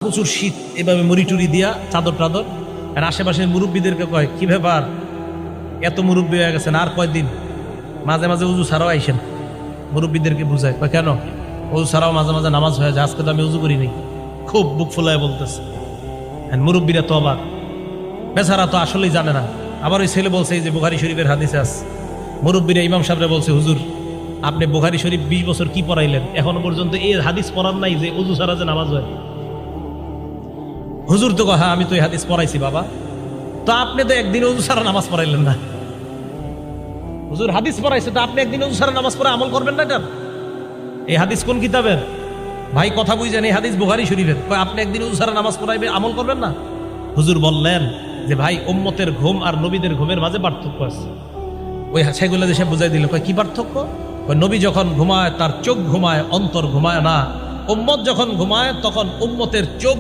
প্রচুর শীত, এভাবে মুড়ি টুরি দিয়া চাদর টাদর। আর আশেপাশের মুরব্বীদেরকে কয়, কি ব্যাপার এত মুরব্বী হয়ে গেছেন, আর কয়দিন? মাঝে মাঝে উজু ছাড়াও আইসেন। মুরব্বীদেরকে বুঝায়, কয় কেন? উজু ছাড়াও মাঝে মাঝে নামাজ হয়ে যায়, আজকে তো আমি উজু করিনি। খুব বুক ফুলায় বলতেছে। মুরব্বীরা তো অবাক, বেচারা তো আসলেই জানে না। আবার ওই ছেলে বলছে, এই যে বুখারী শরীফের হাদিসে আছে, মুরব্বীরা ইমাম সাহেবরা বলছে, হুজুর আপনি বুখারী শরীফ 20 বছর কি পড়াইলেন, এখনো পর্যন্ত এই হাদিস পড়ান নাই যে উজু ছাড়া যে নামাজ হয়। হুজুর তো হ্যাঁ, আমি তো এই হাদিস পড়াইছি বাবা। তো আপনি তো একদিন উজু ছাড়া নামাজ পড়াইলেন না। হুজুর হাদিস পড়াইছে, তো আপনি একদিন উজু ছাড়া নামাজ পড়ে আমল করবেন না? এটা এই হাদিস কোন কিতাবের? ভাই কথা বুঝেন, এই হাদিস বুখারী শরীফের। আপনি একদিন উজু ছাড়া নামাজ পড়াইবে, আমল করবেন না? হুজুর বললেন যে ভাই, উম্মতের ঘুম আর নবীদের ঘুমের মাঝে পার্থক্য আছে। ওই সেগুলো দেশে বুঝাই দিল, কি পার্থক্য? নবী যখন ঘুমায় তার চোখ ঘুমায়, অন্তর ঘুমায় না। উম্মত যখন ঘুমায় তখন উম্মতের চোখ